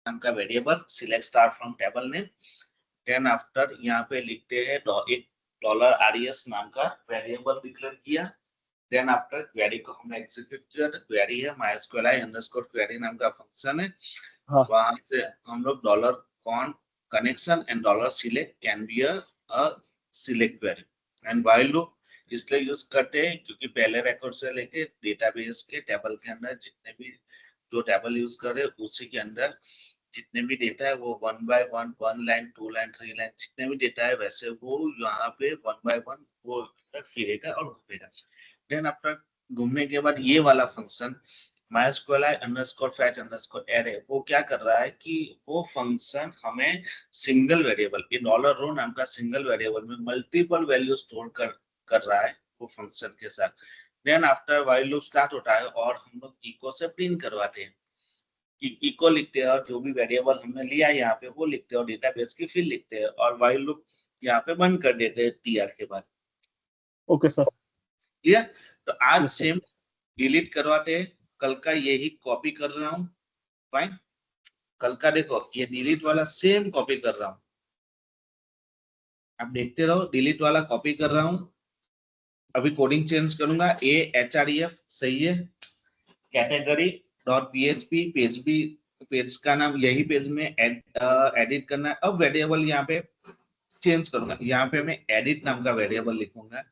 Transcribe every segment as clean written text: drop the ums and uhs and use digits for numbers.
नाम का variable, select star from table name, then after यहाँ पे लिखते हैं एक $res नाम का वेरिएबल डिक्लेयर किया, देन आफ्टर क्वेरी को हमने एग्जीक्यूट किया। क्वेरी है mysqli अंडरस्कोर क्वेरी नाम का फंक्शन है, हाँ वहां से हम लोग $con connection and $select can be a select query and while loop इसलिए यूज करते हैं क्योंकि पहले रिकॉर्ड से लेके डेटाबेस के टेबल के अंदर जितने भी जो टेबल यूज कर रहे हैं उसी के अंदर जितने भी डेटा है वो 1 बाय 1, 1 लाइन 2 लाइन 3 लाइन जितने भी डेटा है वैसे वो यहाँ पे 1 बाय 1 वो फिरेगा और घूमेगा। देन आफ्टर घूमने के बाद ये वाला function mysqli underscore fetch underscore array वो क्या कर रहा है कि वो फंक्शन हमें सिंगल वेरिएबल ये $रो नाम का सिंगल वेरिएबल में मल्टीपल वैल्यू स्टोर कर रहा है वो फंक्शन के साथ। Then after while loop start होता है और हम लोग इको से प्रिंट करवाते हैं, इको लिखते हैं और जो भी वेरिएबल हमने लिया है यहाँ पे वो लिखते हैं और डेटाबेस की फील्ड लिखते हैं और व्हाइल लूप यहाँ पे बंद कर देते हैं tr के बाद। Okay sir. क्लियर? तो आज यस सर। सेम डिलीट करवाते हैं, कल का यही कॉपी कर रहा हूँ। फाइन, कल का देखो ये डिलीट वाला सेम कॉपी कर रहा हूँ, आप देखते रहो, डिलीट वाला कॉपी कर रहा हूँ। अभी कोडिंग चेंज करूंगा, href सही है, कैटेगरी डॉट php पेज भी पेज का नाम यही पेज में एडिट करना है। अब वेरिएबल यहाँ पे चेंज करूंगा, यहाँ पे मैं एडिट नाम का वेरिएबल लिखूंगा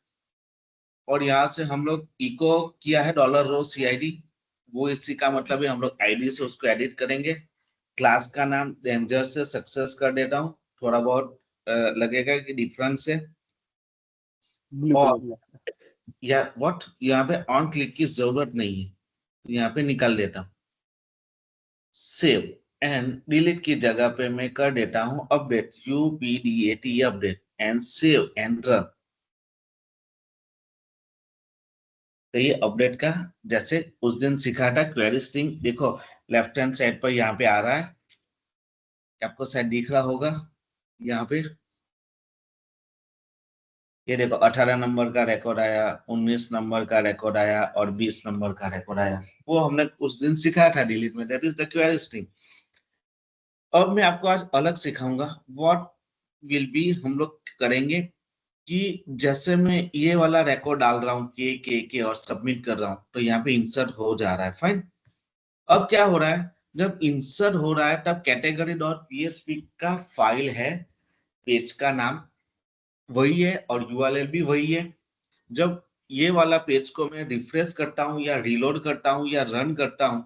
और यहाँ से हम लोग इको किया है $रो cid, वो इसी का मतलब है हम लोग आईडी से उसको एडिट करेंगे। क्लास का नाम डेंजर से सक्सेस कर देता हूँ, थोड़ा बहुत लगेगा कि डिफरेंस है। ब्लू और कलर में। या व्हाट यहाँ पे ऑन क्लिक की जरूरत नहीं है, तो यहाँ पे निकाल देता हूँ। सेव एंड डिलीट की जगह पे मैं कर देता हूँ update, update update and save and run. तो ये अपडेट का जैसे उस दिन सिखा था क्वेरी स्ट्रिंग, देखो लेफ्ट हैंड साइड पर यहाँ पे आ रहा है, आपको शायद दिख रहा होगा यहाँ पे, ये देखो 18 नंबर का रिकॉर्ड आया, 19 नंबर का रिकॉर्ड आया और 20 नंबर का रिकॉर्ड आया, वो हमने उस दिन सिखाया था डिलीट में, that is the query string. अब मैं आपको आज अलग सिखाऊंगा, व्हाट विल बी हम लोग करेंगे कि जैसे मैं ये वाला रिकॉर्ड डाल रहा हूँ के और सबमिट कर रहा हूँ तो यहाँ पे इंसर्ट हो जा रहा है। फाइन, अब क्या हो रहा है, जब इंसर्ट हो रहा है तब कैटेगरी डॉट php का फाइल है, पेज का नाम वही है और यूआरएल भी वही है। जब ये वाला पेज को मैं रिफ्रेश करता हूँ या रीलोड करता हूँ या रन करता हूँ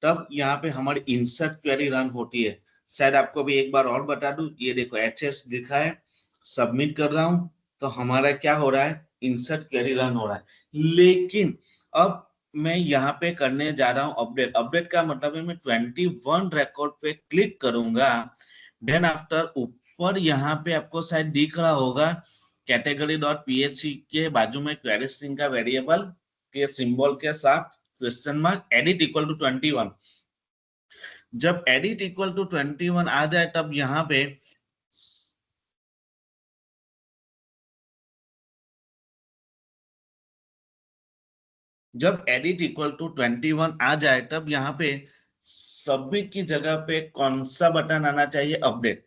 तब यहाँ पे हमारी इंसर्ट क्वेरी रन होती है। शायद आपको भी एक बार और बता दूं, ये देखो एचएस दिखा है, सबमिट कर रहा हूँ तो हमारा क्या हो रहा है, इंसर्ट क्वेरी रन हो रहा है। लेकिन अब मैं यहाँ पे करने जा रहा हूँ अपडेट, अपडेट का मतलब है मैं 21 रिकॉर्ड पे क्लिक करूंगा, देन आफ्टर ऊपर यहाँ पे आपको शायद दिख रहा होगा कैटेगरी डॉट php के बाजू में क्वेरी स्ट्रिंग का वेरिएबल के सिंबल के साथ question mark edit equal to 21। जब एडिट इक्वल टू 21 आ जाए तब यहाँ पे जब एडिट इक्वल टू 21 आ जाए तब यहाँ पे सबमिट की जगह पे कौन सा बटन आना चाहिए, अपडेट।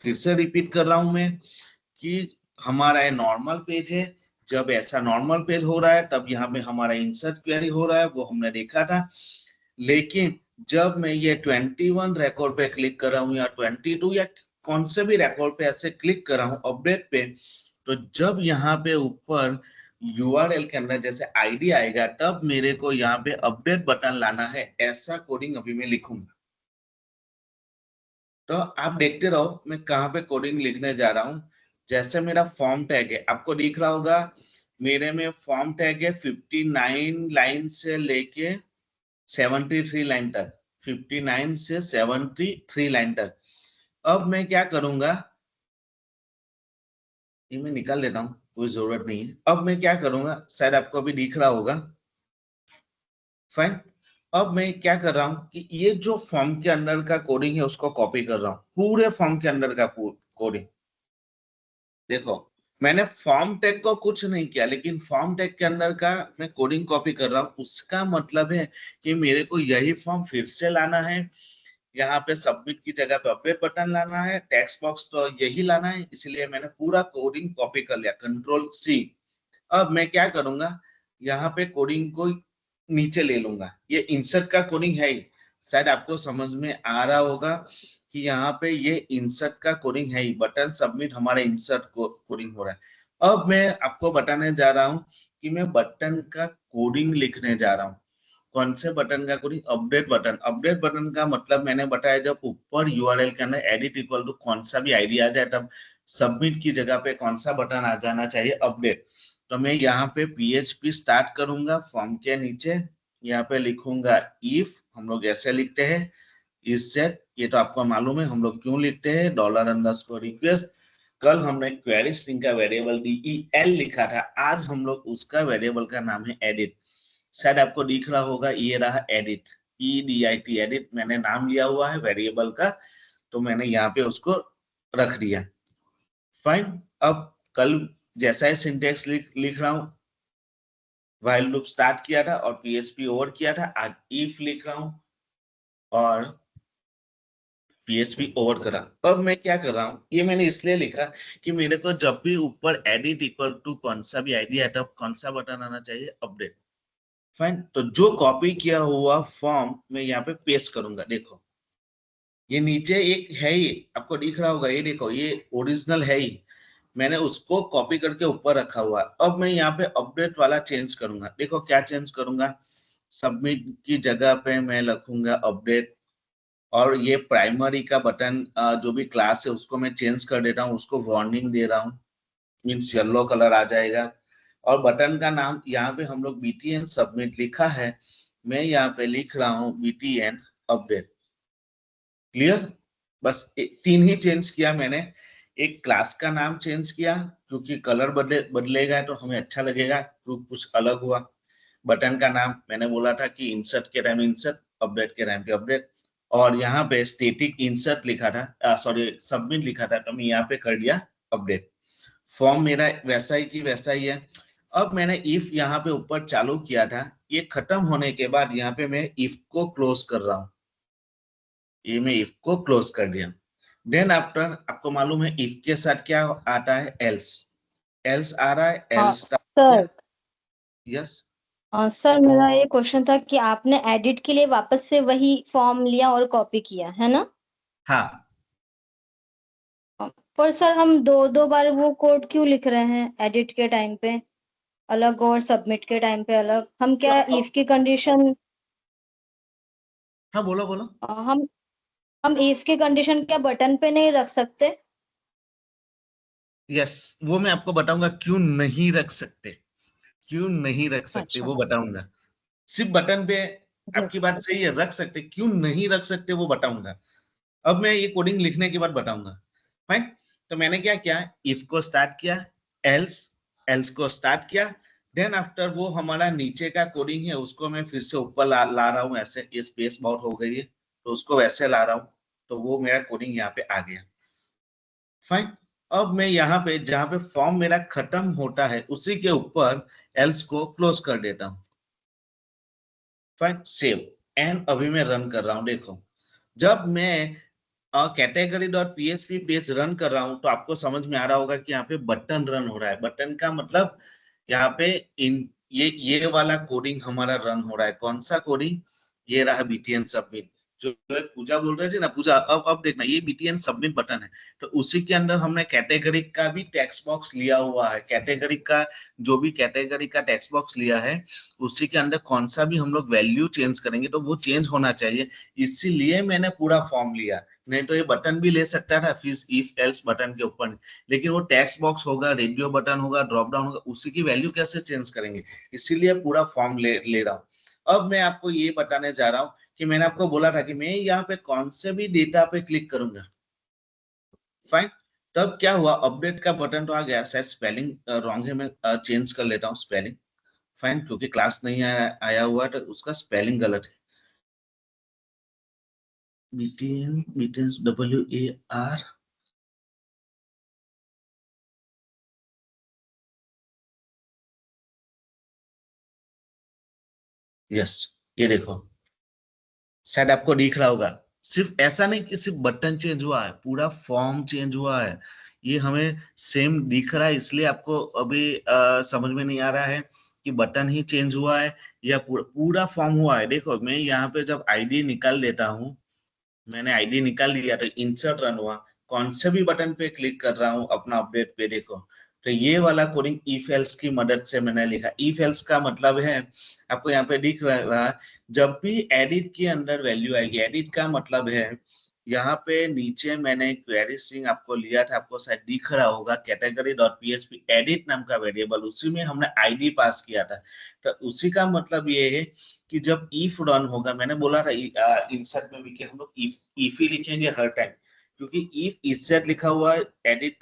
फिर से रिपीट कर रहा हूं मैं कि हमारा ये नॉर्मल पेज है, जब ऐसा नॉर्मल पेज हो रहा है तब यहाँ पे हमारा इंसर्ट क्वेरी हो रहा है, वो हमने देखा था। लेकिन जब मैं ये 21 रिकॉर्ड पे क्लिक कर रहा हूँ या 22 या कौन से भी रिकॉर्ड पे ऐसे क्लिक कर रहा हूँ अपडेट पे, तो जब यहाँ पे ऊपर यूआरएल के अंदर जैसे आईडी आएगा तब मेरे को यहाँ पे अपडेट बटन लाना है, ऐसा कोडिंग अभी मैं लिखूंगा। तो आप देखते रहो मैं कहाँ पे कोडिंग लिखने जा रहा हूँ। जैसे मेरा फॉर्म टैग है, आपको दिख रहा होगा मेरे में फॉर्म टैग है 59 लाइन से लेके 73 लाइन तक, 59 से 73 लाइन तक। अब मैं क्या करूंगा, ये मैं निकाल लेता हूँ, कोई जरूरत नहीं है। अब मैं क्या करूंगा, शायद आपको अभी दिख रहा होगा। फाइन, अब मैं क्या कर रहा हूँ कि ये जो फॉर्म के अंदर का कोडिंग है उसको कॉपी कर रहा हूँ, पूरे फॉर्म के अंदर का कोडिंग। देखो मैंने फॉर्म टैग को कुछ नहीं किया लेकिन फॉर्म टैग के अंदर का मैं कोडिंग कॉपी कर रहा हूँ, उसका मतलब है कि मेरे को यही फॉर्म फिर से लाना है, यहाँ पे सबमिट की जगह पे अपडेट बटन लाना है, टेक्स्ट बॉक्स तो यही लाना है, इसलिए मैंने पूरा कोडिंग कॉपी कर लिया, कंट्रोल सी। अब मैं क्या करूंगा, यहाँ पे कोडिंग को नीचे ले लूंगा, ये इंसर्ट का कोडिंग है ही, शायद आपको समझ में आ रहा होगा कि यहाँ पे ये इंसर्ट का कोडिंग है ही, बटन सबमिट हमारा इंसर्ट कोडिंग हो रहा है। अब मैं आपको बताने जा रहा हूँ कि मैं बटन का कोडिंग लिखने जा रहा हूँ। कौन से बटन का coding? Update button. Update button का मतलब मैंने बताया, जब ऊपर यूआरएल के अंदर एडिट इक्वल टू कौन सा भी आईडी आ जाए, तब सबमिट की जगह पे कौन सा बटन आ जाना चाहिए? अपडेट। तो मैं यहाँ पे PHP स्टार्ट करूंगा, फॉर्म के नीचे यहाँ पे लिखूंगा इफ, हम लोग ऐसे लिखते हैं, इस सेट, ये तो आपको मालूम है हम लोग क्यों लिखते हैं, $_रिक्वेस्ट। कल हमने क्वेरी स्ट्रिंग का वेरिएबल del लिखा था, आज हम लोग उसका वेरिएबल का नाम है एडिट। शायद आपको दिख रहा होगा, ये रहा एडिट, EDIT एडिट, मैंने नाम लिया हुआ है वेरिएबल का, तो मैंने यहाँ पे उसको रख दिया। फाइन। अब कल जैसा है सिंटेक्स लिख रहा हूँ, व्हाइल लूप स्टार्ट किया था और PHP ओवर किया था, आज इफ लिख रहा हूँ और PHP ओवर करा। अब मैं क्या कर रहा हूँ, ये मैंने इसलिए लिखा कि मेरे को जब भी ऊपर एडिट इक्वल टू कौन सा भी आईडी है, तब कौन सा बटन आना चाहिए? अपडेट। फाइन। तो जो कॉपी किया हुआ फॉर्म मैं यहाँ पे पेस्ट करूंगा, देखो ये नीचे एक है ही, आपको दिख रहा होगा, ये देखो ये ओरिजिनल है ही, मैंने उसको कॉपी करके ऊपर रखा हुआ है। अब मैं यहाँ पे अपडेट वाला चेंज करूंगा, देखो क्या चेंज करूंगा, सबमिट की जगह पे मैं लिखूंगा अपडेट, और ये प्राइमरी का बटन जो भी क्लास है उसको मैं चेंज कर देता हूँ, उसको वार्निंग दे रहा हूँ, मीन्स येलो कलर आ जाएगा। और बटन का नाम यहाँ पे हम लोग BTN सबमिट लिखा है, मैं यहाँ पे लिख रहा हूँ BTN अपडेट। क्लियर? बस तीन ही चेंज किया मैंने। एक क्लास का नाम चेंज किया, क्योंकि कलर बदलेगा तो हमें अच्छा लगेगा, तो कुछ अलग हुआ। बटन का नाम मैंने बोला था कि इंसर्ट के टाइम इंसर्ट, अपडेट के टाइम पे अपडेट। और यहाँ पे स्टैटिक इंसर्ट लिखा था, सॉरी सबमिट लिखा था, तो मैं यहाँ पे कर दिया अपडेट। फॉर्म मेरा वैसा ही की वैसा ही है। अब मैंने इफ यहाँ पे ऊपर चालू किया था, ये खत्म होने के बाद यहाँ पे मैं इफ को क्लोज कर रहा हूँ, ये मैं इफ को क्लोज कर दिया। देन आफ्टर आपको मालूम है इफ के साथ क्या आता है? एल्स। एल्स आ रहा है, हाँ एल्स। सर। यस। सर मेरा ये क्वेश्चन था कि आपने एडिट के लिए वापस से वही फॉर्म लिया और कॉपी किया है ना? हाँ, पर सर हम दो दो बार वो कोड क्यों लिख रहे हैं? एडिट के टाइम पे अलग और सबमिट के टाइम पे अलग, हम तो क्या इफ की कंडीशन, हाँ बोलो बोलो। हम इफ की कंडीशन क्या बटन पे नहीं रख सकते? यस, वो मैं आपको बताऊंगा क्यों नहीं रख सकते, क्यों नहीं रख सकते अच्छा। वो बताऊंगा। सिर्फ बटन पे आपकी यस। बात सही है, रख सकते, क्यों नहीं रख सकते वो बताऊंगा। अब मैं ये कोडिंग लिखने के बाद बताऊंगा। फाइन। तो मैंने क्या किया, इफ को स्टार्ट किया, एल्स, एल्स को स्टार्ट किया, देन आफ्टर वो हमारा नीचे का कोडिंग है उसको मैं फिर से ऊपर ला रहा हूँ, ऐसे ये स्पेस बहुत हो गई है तो उसको वैसे ला रहा हूँ, तो वो मेरा कोडिंग यहाँ पे आ गया। फाइन। अब मैं यहाँ पे जहाँ पे फॉर्म मेरा खत्म होता है उसी के ऊपर एल्स को क्लोज कर देता हूँ। Fine, save. एंड अभी मैं रन कर रहा हूँ, देखो जब मैं category dot PHP page run कर रहा हूं तो आपको समझ में आ रहा होगा कि यहाँ पे बटन रन हो रहा है। बटन का मतलब यहाँ पे इन ये वाला कोडिंग हमारा रन हो रहा है। कौन सा कोडिंग? ये रहा BTN सबमिट, जो पूजा बोल रहे थे ना, पूजा अब देखना, ये BTN सबमिट बटन है, तो उसी के अंदर हमने कैटेगरी का भी टेक्स्ट बॉक्स लिया हुआ है। कैटेगरी का जो भी कैटेगरी का टेक्स्ट बॉक्स लिया है उसी के अंदर कौन सा भी हम लोग वैल्यू चेंज करेंगे तो वो चेंज होना चाहिए, इसीलिए मैंने पूरा फॉर्म लिया। नहीं तो ये बटन भी ले सकता था फिर इफ एल्स बटन के ऊपर, लेकिन वो टेक्स्ट बॉक्स होगा, रेडियो बटन होगा, ड्रॉप डाउन होगा, उसी की वैल्यू कैसे चेंज करेंगे, इसीलिए पूरा फॉर्म ले रहा हूँ। अब मैं आपको ये बताने जा रहा हूँ कि मैंने आपको बोला था कि मैं यहाँ पे कौन से भी डेटा पे क्लिक करूंगा। फाइन। तब क्या हुआ, अपडेट का बटन तो आ गया, शायद स्पेलिंग रॉन्ग है, मैं चेंज कर लेता हूँ स्पेलिंग। फाइन, क्योंकि क्लास नहीं आया हुआ तो उसका स्पेलिंग गलत है। BTN, BTN WAR, यस, ये देखो शायद आपको दिख रहा होगा, सिर्फ ऐसा नहीं कि सिर्फ बटन चेंज हुआ है, पूरा फॉर्म चेंज हुआ है। ये हमें सेम दिख रहा है, इसलिए आपको अभी समझ में नहीं आ रहा है कि बटन ही चेंज हुआ है या पूरा फॉर्म हुआ है। देखो मैं यहाँ पे जब आईडी निकाल देता हूँ, मैंने आईडी निकाल लिया तो इंसर्ट रन हुआ, कौन से भी बटन पे क्लिक कर रहा हूँ अपना अपडेट पे, देखो तो ये वाला कोडिंग इफ एल्स की मदद से मैंने लिखा। इफ एल्स का मतलब है, आपको यहाँ पे दिख रहा है, जब भी एडिट के अंदर वैल्यू आएगी, एडिट का मतलब है यहाँ पे नीचे मैंने क्वेरी स्ट्रिंग आपको लिया था, आपको शायद दिख रहा होगा कैटेगरी डॉट पीएचपी एडिट नाम का वेरिएबल, उसी में हमने आईडी पास किया था। तो उसी का मतलब ये है कि जब इफ रन होगा, मैंने बोला था इंसर्ट में भी कि हम लोग इफ ही लिखेंगे हर टाइम, क्योंकि इफ इंसर्ट लिखा हुआ है। एडिट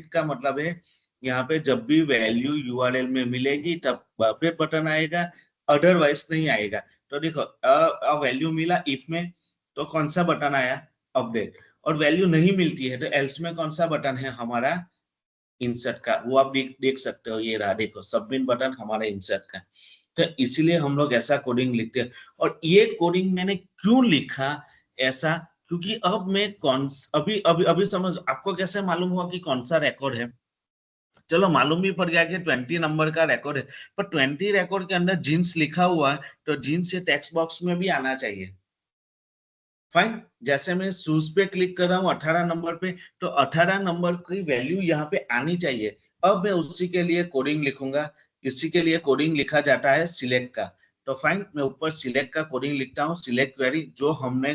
का मतलब है यहाँ पे जब भी वैल्यू यूआरएल में मिलेगी तब फिर बटन आएगा, अदरवाइज नहीं आएगा। तो देखो वैल्यू मिला इफ में तो कौन सा बटन आया, अपडेट, और वैल्यू नहीं मिलती है तो एल्स में कौन सा बटन है हमारा, इंसर्ट का, वो आप देख सकते हो, ये रहा देखो सबमिट बटन हमारा इंसर्ट का। तो इसीलिए हम लोग ऐसा कोडिंग लिखते हैं। और ये कोडिंग मैंने क्यों लिखा ऐसा, क्योंकि अब मैं कौन अभी अभी अभी समझ, आपको कैसे मालूम हुआ कि कौन सा रिकॉर्ड है, चलो मालूम भी पड़ गया कि 20 नंबर का रिकॉर्ड है, पर 20 रिकॉर्ड के अंदर जींस लिखा हुआ है तो जींस ये टेक्स्ट बॉक्स में भी आना चाहिए। फाइन, जैसे मैं शूज पे क्लिक कर रहा हूँ 18 नंबर पे, तो 18 नंबर की वैल्यू यहाँ पे आनी चाहिए। अब मैं उसी के लिए कोडिंग लिखूंगा, इसी के लिए कोडिंग लिखा जाता है सिलेक्ट का। तो फाइन, मैं ऊपर सिलेक्ट का कोडिंग लिखता हूँ, सिलेक्ट क्वेरी जो हमने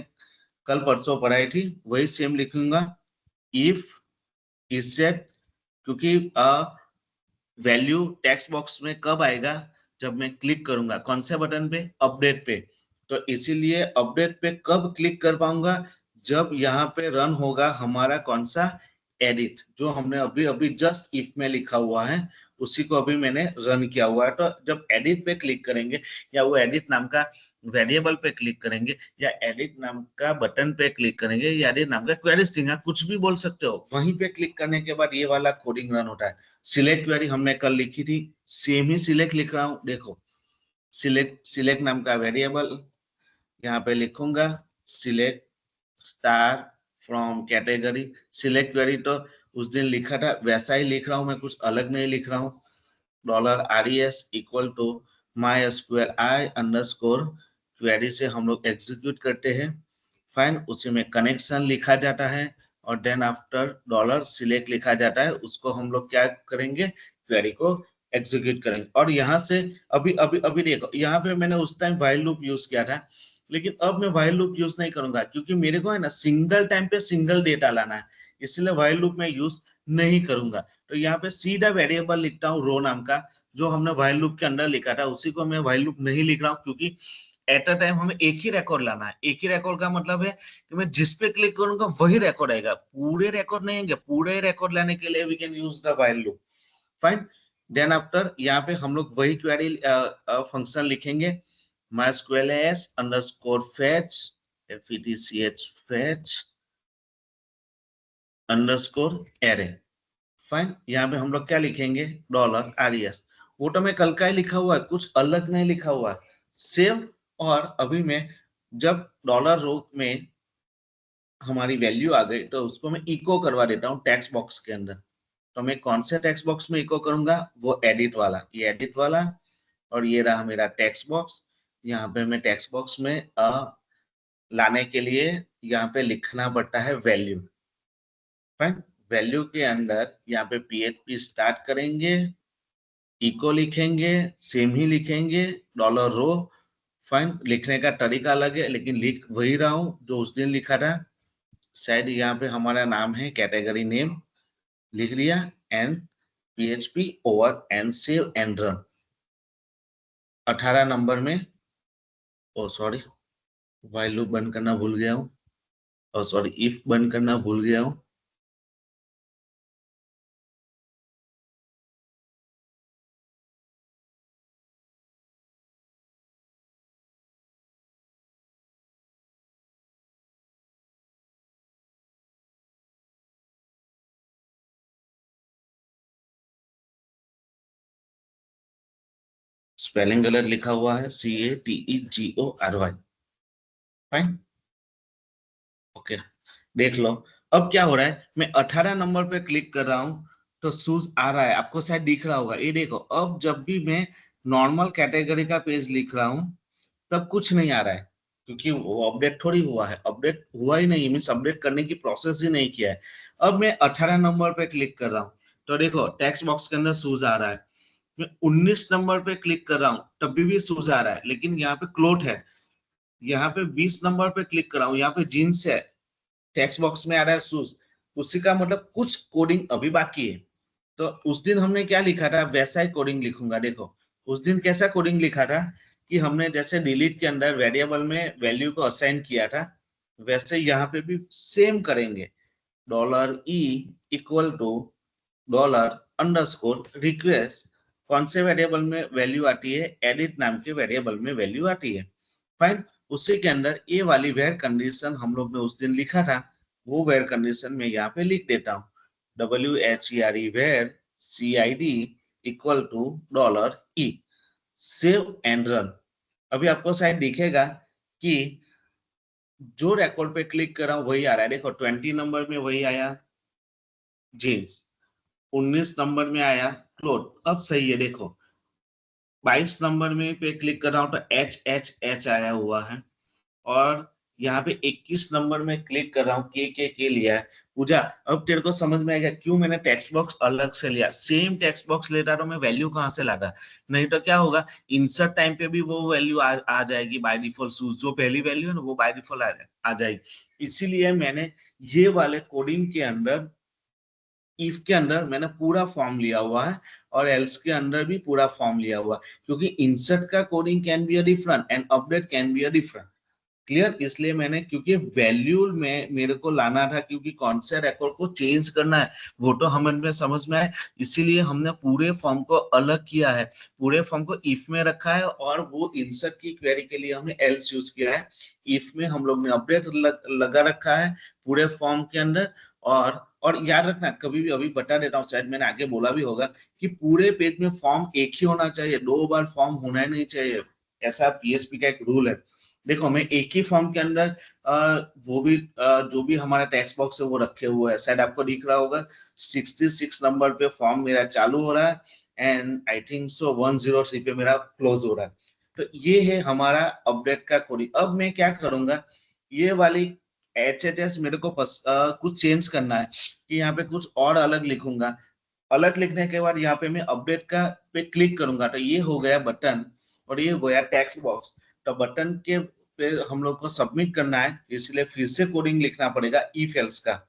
कल परसों पढ़ाई थी वही सेम लिखूंगा। इफ इज सेट, क्योंकि वैल्यू टेक्स्ट बॉक्स में कब आएगा, जब मैं क्लिक करूंगा कौन से बटन पे, अपडेट पे। तो इसीलिए अपडेट पे कब क्लिक कर पाऊंगा, जब यहाँ पे रन होगा हमारा कौन सा, एडिट, जो हमने अभी अभी जस्ट इफ में लिखा हुआ है उसी को अभी मैंने रन किया हुआ है। तो जब एडिट पे क्लिक करेंगे या वो एडिट नाम का वेरिएबल पे क्लिक करेंगे या एडिट नाम का बटन पे क्लिक करेंगे या एडिट नाम का क्वेरी स्ट्रिंग, कुछ भी बोल सकते हो, वहीं पे क्लिक करने के बाद ये वाला कोडिंग रन होता है। सिलेक्ट क्वेरी हमने कल लिखी थी, सेम ही सिलेक्ट लिख रहा हूं, देखो सिलेक्ट नाम का वेरिएबल यहाँ पे लिखूंगा, select star from category. Select query तो उस दिन लिखा था वैसा ही लिख रहा हूं मैं, कुछ अलग नहीं लिख रहा हूँ। $res equal to my square I underscore query से हम लोग एग्जीक्यूट करते हैं। फाइन, उसी में कनेक्शन लिखा जाता है और देन आफ्टर डॉलर सिलेक्ट लिखा जाता है, उसको हम लोग क्या करेंगे, क्वेरी को एग्जीक्यूट करेंगे। और यहाँ से अभी अभी अभी देखो, यहाँ पे मैंने उस टाइम व्हाइल लूप यूज किया था, लेकिन अब मैं व्हाइल लूप यूज नहीं करूंगा क्योंकि मेरे को है ना सिंगल टाइम पे सिंगल डेटा लाना है, इसलिए व्हाइल लूप में यूज नहीं करूंगा। तो यहाँ पे सीधा वेरिएबल लिखता हूँ रो नाम का, जो हमने व्हाइल लूप के अंदर लिखा था उसी को मैं व्हाइल लूप नहीं लिख रहा हूँ, क्योंकि एट अ टाइम हमें एक ही रिकॉर्ड लाना है। एक ही रिकॉर्ड का मतलब है कि मैं जिस पे क्लिक करूंगा वही रिकॉर्ड आएगा, पूरे रिकॉर्ड नहीं आएंगे। पूरे रिकॉर्ड लाने के लिए we can use the while loop. Fine, then after यहाँ पे हम लोग वही क्वेरी फंक्शन लिखेंगे, mysqls underscore fetch fetch underscore array. Fine, यहाँ पे हम लोग क्या लिखेंगे, $res, वो तो मैं कल का ही लिखा हुआ है, कुछ अलग नहीं लिखा हुआ है, सेव। और अभी मैं जब डॉलर रो में हमारी वैल्यू आ गई तो उसको मैं इको करवा देता हूँ टेक्स्ट बॉक्स के अंदर। तो मैं कौन से टेक्स्ट बॉक्स में इको करूंगा, वो एडिट वाला, ये एडिट वाला, और ये रहा मेरा टेक्स्ट बॉक्स। यहाँ पे मैं टेक्स्ट बॉक्स में लाने के लिए यहाँ पे लिखना पड़ता है वैल्यू। फाइन, वैल्यू के अंदर यहाँ पे PHP स्टार्ट करेंगे, इको लिखेंगे, सेम ही लिखेंगे, डॉलर रो। फाइन, लिखने का तरीका अलग है लेकिन लिख वही रहा हूँ जो उस दिन लिखा था। शायद यहाँ पे हमारा नाम है कैटेगरी नेम, लिख लिया and PHP over and save and run. 18 number में, ओ सॉरी, व्हाइल लूप बंद करना भूल गया हूँ, और सॉरी इफ बंद करना भूल गया हूँ। स्पेलिंग गलत लिखा हुआ है, CATEGORY। फाइन, देख लो। अब क्या हो रहा है, मैं 18 नंबर पे क्लिक कर रहा हूँ तो शूज आ रहा है, आपको शायद दिख रहा होगा। ये देखो, अब जब भी मैं नॉर्मल कैटेगरी का पेज लिख रहा हूँ तब कुछ नहीं आ रहा है, क्योंकि वो अपडेट थोड़ी हुआ है, अपडेट हुआ ही नहीं, मीन्स अपडेट करने की प्रोसेस ही नहीं किया है। अब मैं 18 नंबर पे क्लिक कर रहा हूँ तो देखो टेक्स्ट बॉक्स के अंदर शूज आ रहा है। मैं 19 नंबर पे क्लिक कर रहा हूँ तब भी शूज आ रहा है, लेकिन यहाँ पे क्लोथ है। यहाँ पे 20 नंबर पे क्लिक कर रहा हूँ, यहाँ पे जीन्स है, टेक्स्ट बॉक्स में आ रहा है शूज। उसी का मतलब कुछ कोडिंग अभी बाकी है। तो उस दिन हमने क्या लिखा था वैसा ही कोडिंग लिखूंगा। देखो उस दिन कैसा कोडिंग लिखा था कि हमने जैसे डिलीट के अंदर वेरिएबल में वैल्यू को असाइन किया था, वैसे यहाँ पे भी सेम करेंगे। $e इक्वल टू $_रिक्वेस्ट, कौन से वेरिएबल में वैल्यू आती है, एडिट नाम के वेरिएबल में वैल्यू आती है। फाइन, उसी के अंदर ये वाली वेयर कंडीशन हम लोग ने उस दिन लिखा था, वो वेयर कंडीशन में यहाँ पे लिख देता हूँ। WHERE where CID equal to $e, save and run. अभी आपको शायद दिखेगा कि जो रिकॉर्ड पे क्लिक कर रहा हूँ वही आ रहा है। देखो 20 नंबर में वही आया जीन्स, 19 नंबर में आया क्लोथ, अब सही है। देखो 22 नंबर में पे क्लिक कर रहा हूँ तो HHH आया हुआ है, और यहाँ पे 21 नंबर में क्लिक कर रहा हूँ के लिया है। पूजा, अब तेरे को समझ में आएगा क्यों मैंने टेक्स्ट बॉक्स अलग से लिया। सेम टेक्स्ट बॉक्स लेता तो मैं वैल्यू कहाँ से लाता, नहीं तो क्या होगा, इंसर्ट टाइम पे भी वो वैल्यू आ जाएगी बाय डिफॉल्ट। जो पहली वैल्यू है ना वो बाय डिफॉल्ट आ जाएगी। इसीलिए मैंने ये वाले कोडिंग के अंदर, इफ के अंदर मैंने पूरा फॉर्म लिया हुआ है, और एल्स के अंदर भी पूरा फॉर्म लिया हुआ है, क्योंकि इंसर्ट का coding can be a different and update can be a different. Clear, इसलिए मैंने, क्योंकि वैल्यू में मेरे को लाना था, क्योंकि कौन से रिकॉर्ड को चेंज करना है वो तो हमें समझ में आए, इसीलिए हमने पूरे फॉर्म को अलग किया है। पूरे फॉर्म को इफ में रखा है, और वो इंसर्ट की क्वेरी के लिए हमने एल्स यूज किया है। इफ में हम लोग ने अपडेट लगा रखा है पूरे फॉर्म के अंदर। और याद रखना, कभी भी, अभी बता देता हूँ, शायद मैंने आगे बोला भी होगा, कि पूरे पेज में फॉर्म एक ही होना चाहिए, 2 बार फॉर्म होना ही नहीं चाहिए। ऐसा पीएचपी का एक रूल है। देखो मैं एक ही फॉर्म के अंदर वो भी जो भी हमारा टेक्स्ट बॉक्स है वो रखे हुए है, शायद आपको दिख रहा होगा। 66 नंबर पे फॉर्म मेरा चालू हो रहा है, एंड आई थिंक सो 103 पे मेरा क्लोज हो रहा है। तो ये है हमारा अपडेट का कोडिंग। अब मैं क्या करूंगा, ये वाली HHS मेरे को कुछ चेंज करना है, कि यहाँ पे कुछ और अलग लिखूंगा। अलग लिखने के बाद यहाँ पे मैं अपडेट का पे क्लिक करूंगा तो ये हो गया बटन, और ये हो गया टेक्स्ट बॉक्स। तो बटन के पे हम लोग को सबमिट करना है, इसलिए फिर से कोडिंग लिखना पड़ेगा इफ एल्स का,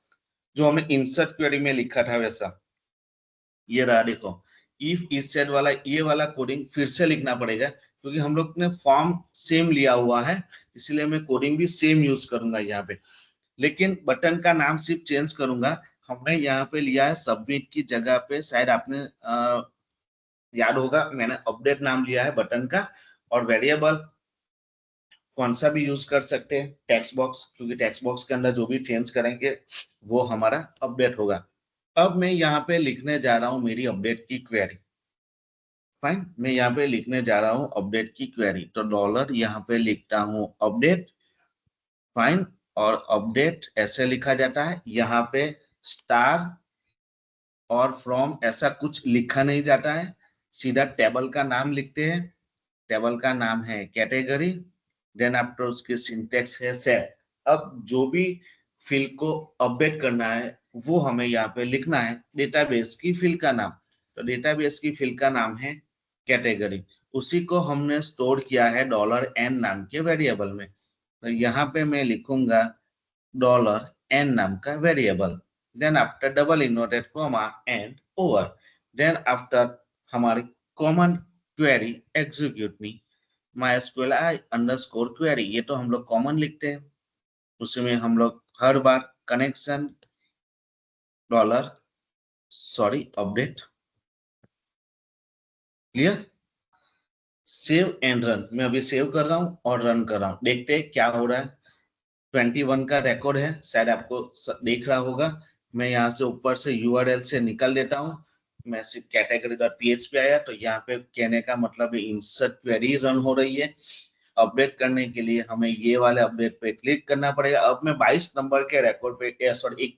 जो हमने इंसर्ट क्वेरी में लिखा था वैसा। ये रहा, देखो इफ इस सेट वाला, ये वाला कोडिंग फिर से लिखना पड़ेगा, क्योंकि हम लोग ने फॉर्म सेम लिया हुआ है, इसलिए मैं कोडिंग भी सेम यूज करूंगा यहाँ पे। लेकिन बटन का नाम सिर्फ चेंज करूंगा। हमने यहाँ पे लिया है सबमिट की जगह पे, शायद आपने याद होगा, मैंने अपडेट नाम लिया है बटन का, और वेरिएबल कौन सा भी यूज कर सकते हैं, टेक्स्ट बॉक्स, क्योंकि टेक्स्ट बॉक्स के अंदर जो भी चेंज करेंगे वो हमारा अपडेट होगा। अब मैं यहाँ पे लिखने जा रहा हूँ मेरी अपडेट की क्वेरी। फाइन, मैं यहाँ पे लिखने जा रहा हूँ अपडेट की क्वेरी, तो डॉलर यहाँ पे लिखता हूँ अपडेट। फाइन, और अपडेट ऐसे लिखा जाता है, यहाँ पे स्टार और फ्रॉम ऐसा कुछ लिखा नहीं जाता है, सीधा टेबल का नाम लिखते हैं। टेबल का नाम है कैटेगरी, देन आफ्टर उसके सिंटेक्स है सेट। अब जो भी फील्ड को अपडेट करना है वो हमें यहाँ पे लिखना है, डेटाबेस की फील्ड का नाम। तो डेटाबेस की फील्ड का नाम है कैटेगरी, उसी को हमने स्टोर किया है $n नाम के वेरिएबल में। तो यहाँ पे मैं लिखूंगा $n नाम का variable, then after double inverted comma and over, then after हमारी कॉमन क्वेरी एग्जीक्यूट मी MySQL अंडरस्कोर क्वेरी, ये तो हम लोग कॉमन लिखते हैं, उसमें हम लोग हर बार connection update. Clear, save and run. मैं अभी सेव कर रहा हूँ और रन कर रहा हूँ, देखते हैं क्या हो रहा है। 21 का रिकॉर्ड है, शायद आपको देख रहा होगा। मैं यहाँ से ऊपर से URL से निकल देता हूँ, मैं सिर्फ कैटेगरी.php आया, तो यहाँ पे कहने का मतलब इंसर्ट क्वेरी रन हो रही है। अपडेट करने के लिए हमें ये वाले अपडेट पे क्लिक करना पड़ेगा। अब मैं 22 नंबर के रिकॉर्ड पे सॉरी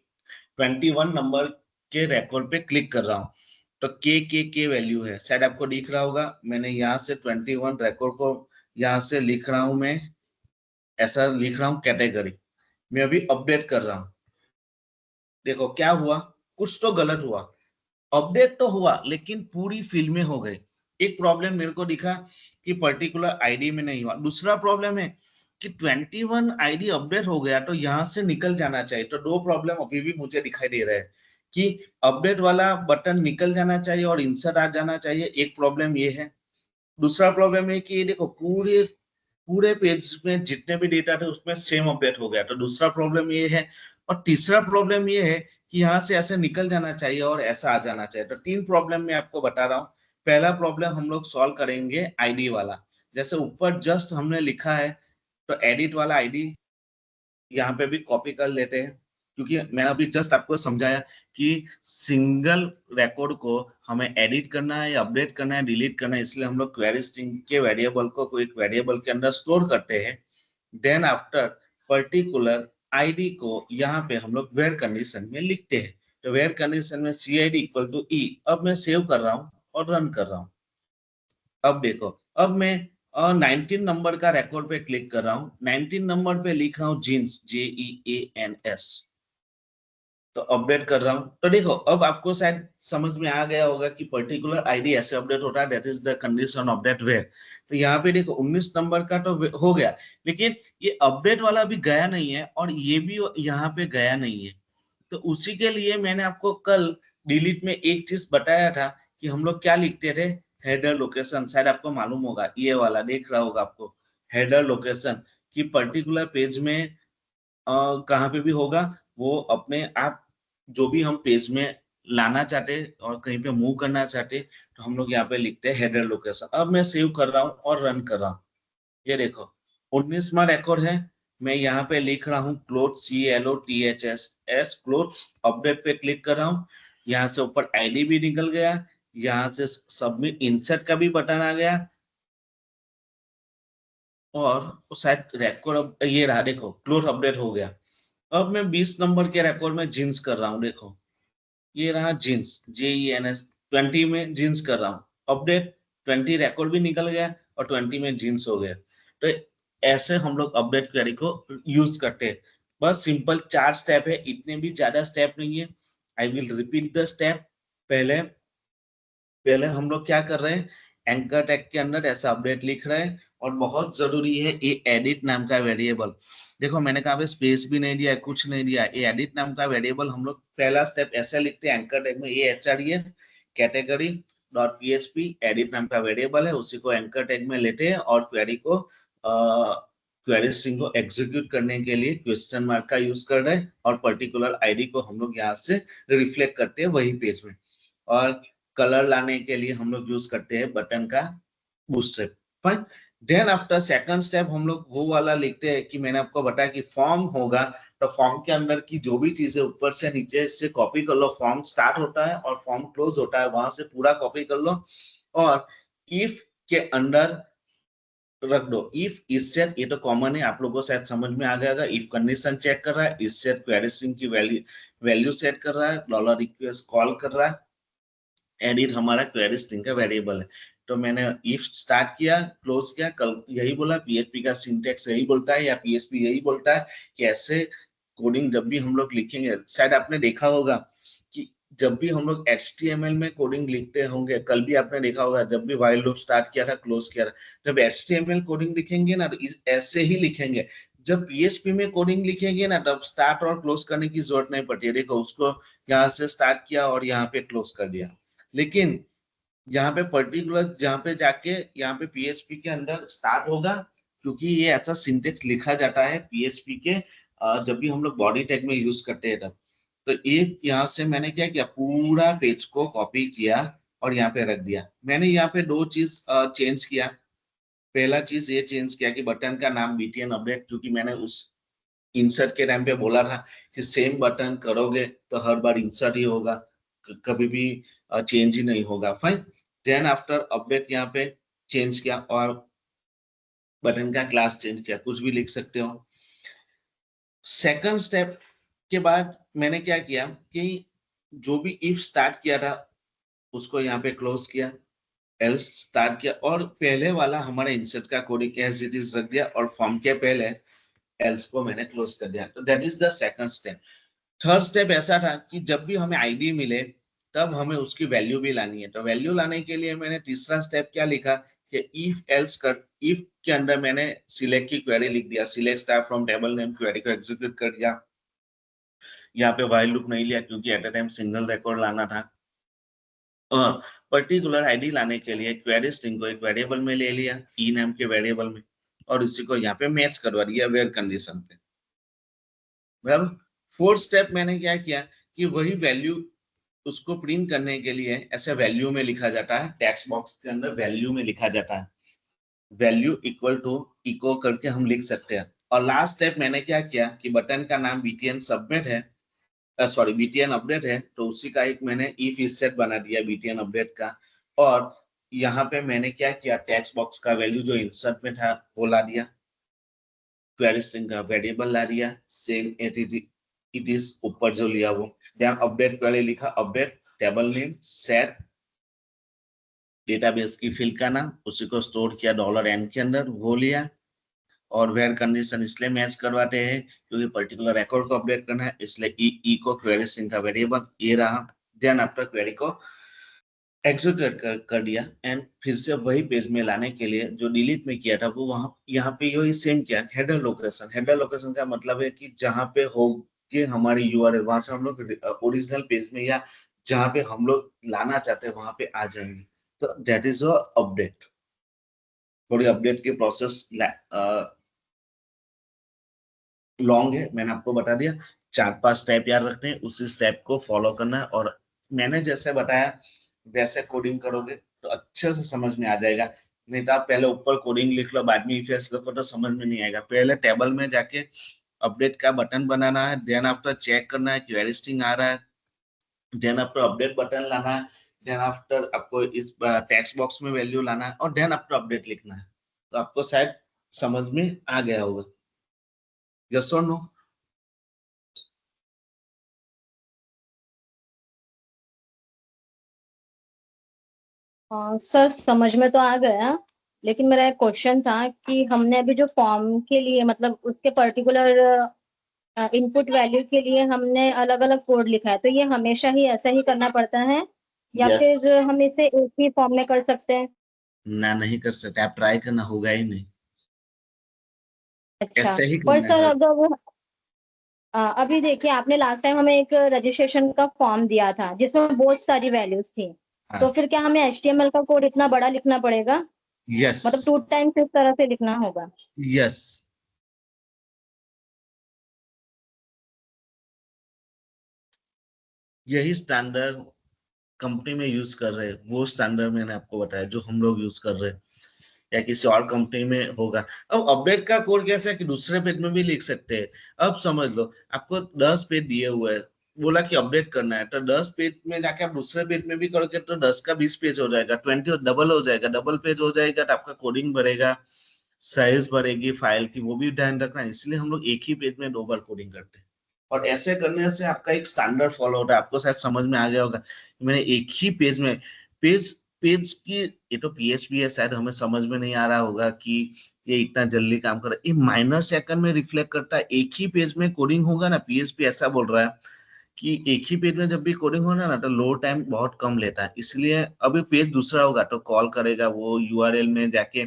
21 नंबर के रिकॉर्ड पे क्लिक कर रहा हूँ। तो के वैल्यू है, शायद आपको दिख रहा होगा। मैंने यहाँ से 21 रिकॉर्ड को यहाँ से लिख रहा हूँ, मैं ऐसा लिख रहा हूँ कैटेगरी। मैं अभी अपडेट कर रहा हूँ। देखो क्या हुआ, कुछ तो गलत हुआ। अपडेट तो हुआ लेकिन पूरी फील्ड में हो गई। एक प्रॉब्लम मेरे को दिखा कि पर्टिकुलर आईडी में नहीं हुआ। दूसरा प्रॉब्लम है कि 21 आईडी अपडेट हो गया तो यहां से निकल जाना चाहिए। तो दो प्रॉब्लम अभी भी मुझे दिखाई दे रहा है कि अपडेट वाला बटन निकल जाना चाहिए और इंसर्ट आ जाना चाहिए। एक प्रॉब्लम ये है। दूसरा प्रॉब्लम है कि ये देखो पूरे पूरे पेज में जितने भी डेटा थे उसमें सेम अपडेट हो गया। तो दूसरा प्रॉब्लम ये है। और तीसरा प्रॉब्लम ये है कि यहाँ से ऐसे निकल जाना चाहिए और ऐसा आ जाना चाहिए। तो तीन प्रॉब्लम मैं आपको बता रहा हूँ। पहला प्रॉब्लम हम लोग सॉल्व करेंगे आईडी वाला। जैसे ऊपर जस्ट हमने लिखा है तो एडिट वाला आईडी यहाँ पे भी कॉपी कर लेते हैं, क्योंकि मैंने अभी जस्ट आपको समझाया कि सिंगल रिकॉर्ड को हमें एडिट करना है या अपडेट करना है, डिलीट करना है। इसलिए हम लोग क्वेरी स्ट्रिंग के वेरिएबल को कोई वेरिएबल के अंदर स्टोर करते हैं। देन आफ्टर पर्टिकुलर आईडी को यहाँ पे हम लोग वेयर कंडीशन में लिखते हैं। तो वेयर कंडीशन में CID इक्वल टू ई। अब मैं सेव कर रहा हूँ और रन कर रहा हूँ। अब देखो, अब मैं 19 नंबर का रिकॉर्ड पे क्लिक कर रहा हूँ। 19 नंबर पे लिख रहा हूँ जीन्स, JEANS। तो अपडेट कर रहा हूँ। तो देखो अब आपको शायद समझ में आ गया होगा कि पर्टिकुलर आईडी ऐसे अपडेट होता है, that is the condition of that where. तो यहाँ पे देखो 19 नंबर का तो हो गया, लेकिन ये अपडेट वाला भी गया नहीं है और ये भी यहाँ पे गया नहीं है। तो उसी के लिए मैंने आपको कल डिलीट में एक चीज बताया था कि हम लोग क्या लिखते थे, हेडर लोकेशन। शायद आपको मालूम होगा, ये वाला देख रहा होगा आपको, हेडर लोकेशन कि पर्टिकुलर पेज में कहाँ पे भी होगा वो अपने आप जो भी हम पेज में लाना चाहते और कहीं पे मूव करना चाहते तो हम लोग यहाँ पे लिखते हैं हेडर लोकेशन। अब मैं सेव कर रहा हूँ और रन कर रहा हूँ। ये देखो 19वां रिकॉर्ड है। मैं यहाँ पे लिख रहा हूँ क्लोथ, CLOTHS क्लोथ। अपडेट पे क्लिक कर रहा हूँ। यहाँ से ऊपर आईडी भी निकल गया। यहाँ से सबमिट इंसर्ट का भी बटन आ गया और शायद रिकॉर्ड ये रहा, देखो क्लोथ अपडेट हो गया। अब मैं 20 नंबर के रिकॉर्ड में जींस कर रहा हूँ। देखो ये रहा जींस, JENS। 20 में जींस कर रहा हूँ, अपडेट 20 रिकॉर्ड भी निकल गया और 20 में जींस हो गया। तो ऐसे हम लोग अपडेट क्वेरी को यूज करते हैं। बस सिंपल 4 स्टेप है, इतने भी ज्यादा स्टेप नहीं है। I will repeat the step. पहले पहले हम लोग क्या कर रहे हैं, एंकर टैग के अंदर ऐसा अपडेट लिख रहे हैं और बहुत जरूरी है ये एडिट नाम का वेरिएबल। देखो मैंने कहा स्पेस भी नहीं दिया, कुछ नहीं दिया। ये एडिट नाम का वेरिएबल हम लोग पहला स्टेप ऐसे लिखते हैं एंकर टैग में, ये HREF category dot PHP edit नाम का वेरिएबल है, उसी को एंकर टैग में लेते हैं और क्वेरी को क्वेरी स्ट्रिंग को एग्जीक्यूट करने के लिए क्वेश्चन मार्क का यूज कर रहे हैं और पर्टिकुलर आईडी को हम लोग यहाँ से रिफ्लेक्ट करते हैं वही पेज में। और कलर लाने के लिए हम लोग यूज करते हैं बटन का bootstrap. Fine. Then after second step हम लोग वो वाला लिखते हैं कि मैंने आपको बताया कि फॉर्म होगा तो फॉर्म के अंदर की जो भी चीजें ऊपर से नीचे से कॉपी कर लो। फॉर्म स्टार्ट होता है और फॉर्म क्लोज होता है, वहां से पूरा कॉपी कर लो और इफ के अंदर रख दो। इफ इस सेट, ये तो कॉमन है, आप लोगों को शायद समझ में आ गया होगा। इफ कंडीशन चेक कर रहा है, इस सेट क्वेरी स्ट्रिंग की वैल्यू सेट कर रहा है, डॉलर रिक्वेस्ट कॉल कर रहा है। एडिट हमारा क्वेरी स्ट्रिंग का वेरिएबल है। तो मैंने इफ स्टार्ट किया, क्लोज किया, कल यही बोला। PHP का सिंटेक्स यही बोलता है या PHP यही बोलता है कि ऐसे कोडिंग जब भी हम लोग लिखेंगे, शायद आपने देखा होगा कि जब भी हम लोग HTML में कोडिंग लिखते होंगे, कल भी आपने देखा होगा जब भी व्हाइल लूप स्टार्ट किया था, क्लोज किया था, जब HTML कोडिंग लिखेंगे ना तो ऐसे ही लिखेंगे। जब PHP में कोडिंग लिखेंगे ना तब स्टार्ट और क्लोज करने की जरूरत नहीं पड़ती है। देखो उसको यहाँ से स्टार्ट किया और यहाँ पे क्लोज कर दिया। लेकिन यहाँ पे पर्टिकुलर जहाँ पे जाके यहाँ पे PHP के अंदर स्टार्ट होगा, क्योंकि ये ऐसा सिंटेक्स लिखा जाता है PHP के जब भी हम लोग बॉडी टैग में यूज करते हैं तब। तो ये यहाँ से मैंने क्या किया, पूरा पेज को कॉपी किया और यहाँ पे रख दिया। मैंने यहाँ पे दो चीज चेंज किया। पहला चीज ये चेंज किया कि बटन का नाम BTN अपडेट, क्योंकि मैंने उस इंसर्ट के टाइम पे बोला था कि सेम बटन करोगे तो हर बार इंसर्ट ही होगा, कभी भी चेंज ही नहीं होगा। फाइन। देन आफ्टर अपडेट यहाँ पे चेंज किया और बटन का क्लास चेंज किया, कुछ भी लिख सकते हो। सेकंड स्टेप के बाद मैंने क्या किया कि जो भी इफ स्टार्ट किया था उसको यहाँ पे क्लोज किया, एल्स स्टार्ट किया, और पहले वाला हमारा इंसर्ट का कोड एज इट इज रख दिया और फॉर्म के पहले एल्स को मैंने क्लोज कर दिया। तो that is the second step. Third step ऐसा था कि जब भी हमें आईडी मिले तब हमें उसकी वैल्यू भी लानी है। तो वैल्यू लाने के लिए मैंने तीसरा स्टेप क्या लिखा कि इफ एल्स कर, इफ के अंदर मैंने सिलेक्ट की क्वेरी लिख दिया, select star from table name query को एग्जीक्यूट कर दिया। यहाँ पे व्हाइल लूप नहीं लिया क्योंकि at a time single record लाना था। और पर्टिकुलर आईडी लाने के लिए क्वेरी स्ट्रिंग को एक वेरिएबल में ले लिया, ई नेम के वेरिएबल में, और इसी को यहाँ पे मैच करवा दिया वेयर कंडीशन पे। बराबर। फोर्थ स्टेप मैंने क्या किया कि वही वैल्यू उसको प्रिंट करने के लिए ऐसे वैल्यू में लिखा जाता है, टेक्स्ट बॉक्स के अंदर वैल्यू में लिखा जाता है, वैल्यू इक्वल टू इको करके हम लिख सकते हैं। और लास्ट स्टेप मैंने क्या किया कि बटन का नाम बीटीएन सबमिट है, सॉरी बीटीएन अपडेट है, तो उसी का एक मैंने इफ सेट बना दिया बीटीएन अपडेट का। और यहाँ पे मैंने क्या किया, टेक्स्ट बॉक्स का वैल्यू जो इंसर्ट में था वो ला दिया, क्वेरी स्ट्रिंग का वेरिएबल ला दिया, सेम इट इज ऊपर जो लिया वो, देन अपडेट क्वेरी लिखा, update table name set database की फील्ड का नाम, उसी को स्टोर किया $n के अंदर, वो लिया। और वेयर कंडीशन इसलिए मैच करवाते हैं क्योंकि पर्टिकुलर रिकॉर्ड को अपडेट करना है, इसलिए ई को क्वेरी स्ट्रिंग का वेरिएबल ये रहा। देन आफ्टर क्वेरी को एग्जीक्यूट कर दिया, एंड फिर से वही पेज में लाने के लिए जो डिलीट में किया था वो वहां यहाँ पे यही सेम किया, हेडर लोकेशन। हेडर लोकेशन का मतलब है कि जहाँ पे होगी हमारी यूआरएल, वहां से हम लोग ओरिजिनल पेज में या जहाँ पे हम लोग लाना चाहते हैं वहां पे आ जाएंगे। तो दैट इज अपडेट। थोड़ी अपडेट की प्रोसेस लॉन्ग है, मैंने आपको बता दिया। 4-5 स्टेप याद रखने हैं, उसी स्टेप को फॉलो करना है, और मैंने जैसे बताया वैसे कोडिंग करोगे तो अच्छे से समझ में आ जाएगा। नहीं तो आप पहले ऊपर कोडिंग लिख लो बाद में इफ एल्स लिखो तो समझ में नहीं आएगा। पहले टेबल में जाके अपडेट का बटन बनाना है, देन आफ्टर चेक करना है क्वेरी स्ट्रिंग आ रहा है, देन आफ्टर अपडेट बटन लाना है, देन आफ्टर आपको इस टेक्स्ट बॉक्स में वैल्यू लाना है, और देन आफ्टर अपडेट लिखना है। तो आपको शायद समझ में आ गया होगा। यस और नो? सर समझ में तो आ गया, लेकिन मेरा एक क्वेश्चन था कि हमने अभी जो फॉर्म के लिए मतलब उसके पर्टिकुलर इनपुट वैल्यू के लिए हमने अलग अलग कोड लिखा है, तो ये हमेशा ही ऐसा ही करना पड़ता है या यस। फिर हम इसे एक ही फॉर्म में कर सकते हैं? ना, नहीं कर सकते, आप ट्राई करना, होगा ही नहीं। अच्छा। ऐसे ही पर करना सर है। अगर अभी देखिए आपने लास्ट टाइम हमें एक रजिस्ट्रेशन का फॉर्म दिया था जिसमें बहुत सारी वैल्यूज थी, तो हाँ। फिर क्या हमें HTML का कोड इतना बड़ा लिखना पड़ेगा? यस। मतलब 2 टाइम्स इस तरह से लिखना होगा? यस। यही स्टैंडर्ड कंपनी में यूज कर रहे हैं, वो स्टैंडर्ड मैंने आपको बताया जो हम लोग यूज कर रहे हैं, या किसी और कंपनी में होगा। अब अपडेट का कोड कैसा है कि दूसरे पेज में भी लिख सकते हैं। अब समझ लो आपको 10 पेज दिए हुए हैं, बोला कि अपडेट करना है, तो 10 पेज में जाके आप दूसरे पेज में भी करोगे तो 10 का 20 पेज हो जाएगा, 20 डबल हो जाएगा, डबल पेज हो जाएगा, तो आपका कोडिंग बढ़ेगा, साइज बढ़ेगी फाइल की, वो भी ध्यान रखना है। इसलिए हम लोग एक ही पेज में 2 बार कोडिंग करते हैं, और ऐसे करने से आपका एक स्टैंडर्ड फॉलो होता है। आपको शायद समझ में आ गया होगा मैंने एक ही पेज में पेज पेज की, ये तो पीएचपी है, शायद हमें समझ में नहीं आ रहा होगा कि ये इतना जल्दी काम कर रहा है। ये माइनर सेकंड में रिफ्लेक्ट करता है। एक ही पेज में कोडिंग होगा ना, पीएचपी ऐसा बोल रहा है कि एक ही पेज में जब भी कोडिंग होना ना तो लोड टाइम बहुत कम लेता है। इसलिए अभी पेज दूसरा होगा तो कॉल करेगा, वो यूआरएल में जाके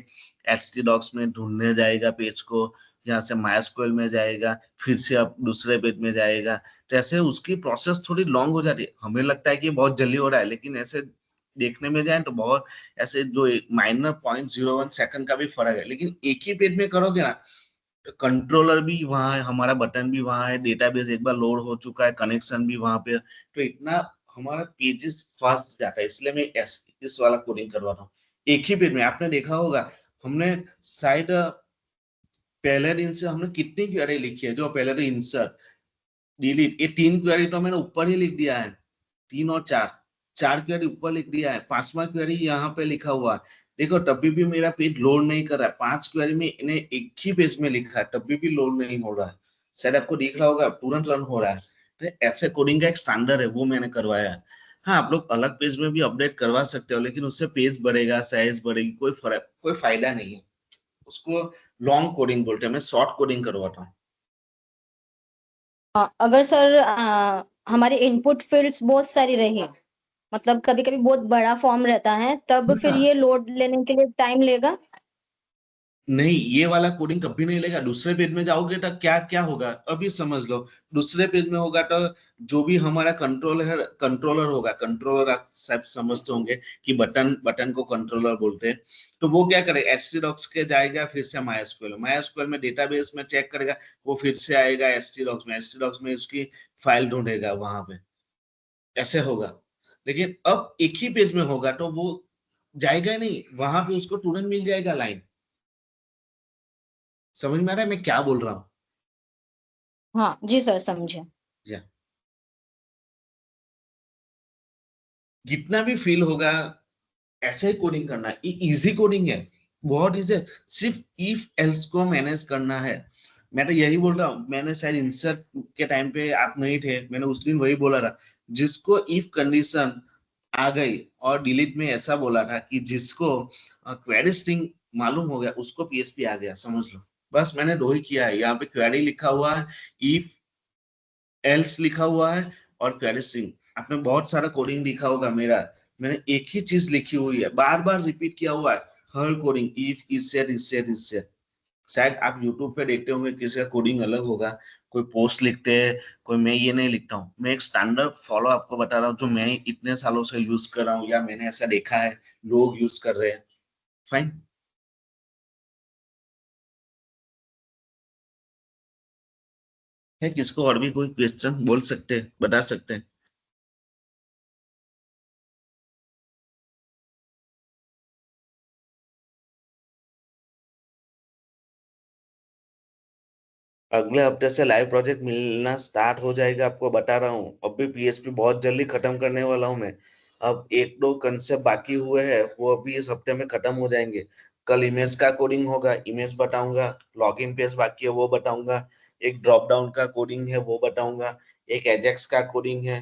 htdocs में ढूंढने जाएगा पेज को, यहाँ से MySQL में जाएगा, फिर से अब दूसरे पेज में जाएगा। तो ऐसे उसकी प्रोसेस थोड़ी लॉन्ग हो जाती है। हमें लगता है कि बहुत जल्दी हो रहा है, लेकिन ऐसे देखने में जाए तो बहुत ऐसे जो माइनर 0.01 सेकंड का भी फर्क है। लेकिन एक ही पेज में करोगे ना, कंट्रोलर भी वहां है, हमारा बटन भी वहां है, डेटाबेस एक बार लोड हो चुका है, कनेक्शन भी वहां पे, तो इतना हमारा पेजेस फास्ट जाता है। इसलिए मैं इस वाला कोडिंग करवा रहा हूँ एक ही पेज में। आपने देखा होगा हमने शायद पहले दिन से हमने कितनी क्वेरी लिखी है, जो पहले तो इंसर्ट डिलीट, ये 3 क्वेरी तो मैंने ऊपर ही लिख दिया है, 3 और 4, 4 क्वेरी ऊपर लिख दिया है, 5वां क्वेरी यहाँ पे लिखा हुआ है। देखो तब भी मेरा पेज लोड नहीं कर रहा है, 5 क्वेरी में इन्हें एक ही पेज में लिखा है, तब भी लोड नहीं हो रहा है। शायद आपको दिख रहा होगा तुरंत रन हो रहा है। तो ऐसे कोडिंग का एक स्टैंडर्ड है, वो मैंने करवाया है। हाँ, आप लोग अलग पेज में भी अपडेट करवा सकते हो, लेकिन उससे पेज बढ़ेगा, साइज बढ़ेगी, कोई फर्क, कोई फायदा नहीं है। उसको लॉन्ग कोडिंग बोलते हैं, मैं शॉर्ट कोडिंग करवाता हूँ। अगर सर हमारी इनपुट फील्ड्स बहुत सारी रही, मतलब कभी कभी बहुत बड़ा फॉर्म रहता है, तब फिर हाँ, ये लोड लेने के लिए टाइम लेगा? नहीं, ये वाला कोडिंग कभी नहीं लेगा। दूसरे पेज में जाओगे तो क्या क्या होगा अभी समझ लो। दूसरे पेज में होगा तो जो भी हमारा कंट्रोलर होगा, कंट्रोलर आप सब समझते होंगे कि बटन बटन को कंट्रोलर बोलते हैं। तो वो क्या करेगा, एचटीडॉक्स के जाएगा, फिर से माई एसक्यूएल में डेटाबेस में चेक करेगा, वो फिर से आएगा एचटीडॉक्स में उसकी फाइल ढूंढेगा वहां पे। ऐसे होगा। लेकिन अब एक ही पेज में होगा तो वो जाएगा नहीं वहां पे, उसको तुरंत मिल जाएगा लाइन। समझ में आ रहा है मैं क्या बोल रहा हूँ? हाँ जी सर, समझे। जी हाँ। जितना भी फील होगा ऐसे ही कोडिंग करना है, इजी कोडिंग है, बहुत इजी है। सिर्फ इफ एल्स को मैनेज करना है। मैं तो यही बोल रहा हूँ, मैंने शायद इंसर्ट के टाइम पे आप नहीं थे, मैंने उस दिन वही बोला था। जिसको इफ कंडीशन आ गई, और डिलीट में ऐसा बोला था कि जिसको क्वेरी स्ट्रिंग मालूम हो गया उसको पीएचपी आ गया, समझ लो। बस मैंने दो ही किया है, यहाँ पे क्वेरी लिखा हुआ है, इफ एल्स लिखा हुआ है, और क्वेरी स्ट्रिंग। आपने बहुत सारा कोडिंग लिखा होगा मेरा, मैंने एक ही चीज लिखी हुई है, बार बार रिपीट किया हुआ है। हर कोडिंग इफ इससे शायद आप यूट्यूब पे देखते होंगे किसी का कोडिंग अलग होगा, कोई पोस्ट लिखते हैं, कोई, मैं ये नहीं लिखता हूँ। मैं एक स्टैंडर्ड फॉलो आपको बता रहा हूँ जो मैं इतने सालों से यूज कर रहा हूँ, या मैंने ऐसा देखा है लोग यूज कर रहे हैं। फाइन है। किसको और भी कोई क्वेश्चन बोल सकते हैं, बता सकते हैं? अगले हफ्ते से लाइव प्रोजेक्ट मिलना स्टार्ट हो जाएगा, आपको बता रहा हूँ। अब भी पीएचपी बहुत जल्दी खत्म करने वाला हूँ मैं। अब एक दो कंसेप्ट बाकी हुए हैं, वो अभी इस हफ्ते में खत्म हो जाएंगे। कल इमेज का कोडिंग होगा, इमेज बताऊंगा। लॉगिन पेज बाकी है, वो बताऊंगा। एक ड्रॉप डाउन का कोडिंग है, वो बताऊंगा। एक एजेक्स का कोडिंग है।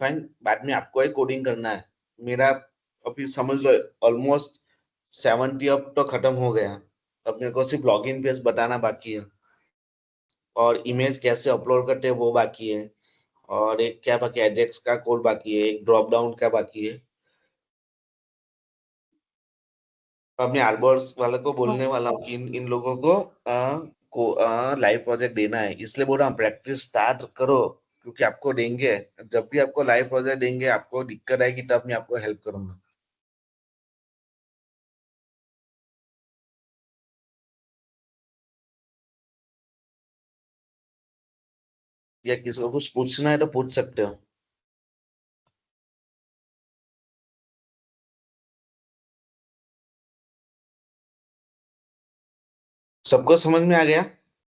फाइन, बाद में आपको ही कोडिंग करना है। मेरा अभी समझ लो ऑलमोस्ट 70 अब तो खत्म हो गया। अब मेरे को सिर्फ लॉगिन पेज बताना बाकी है, और इमेज कैसे अपलोड करते हैं वो बाकी है। और एक क्या बाकी है, एजेक्स का कोड बाकी है, एक ड्रॉप डाउन का बाकी है। अपने आर्बर्स वाले को बोलने वाला हूँ कि इन इन लोगों को लाइव प्रोजेक्ट देना है, इसलिए बोल रहा हूँ प्रैक्टिस स्टार्ट करो। क्योंकि आपको देंगे, जब भी आपको लाइव प्रोजेक्ट देंगे, आपको दिक्कत आएगी, तब मैं आपको हेल्प करूंगा। या किसी को कुछ पूछना है तो पूछ सकते हो। सबको समझ में आ गया?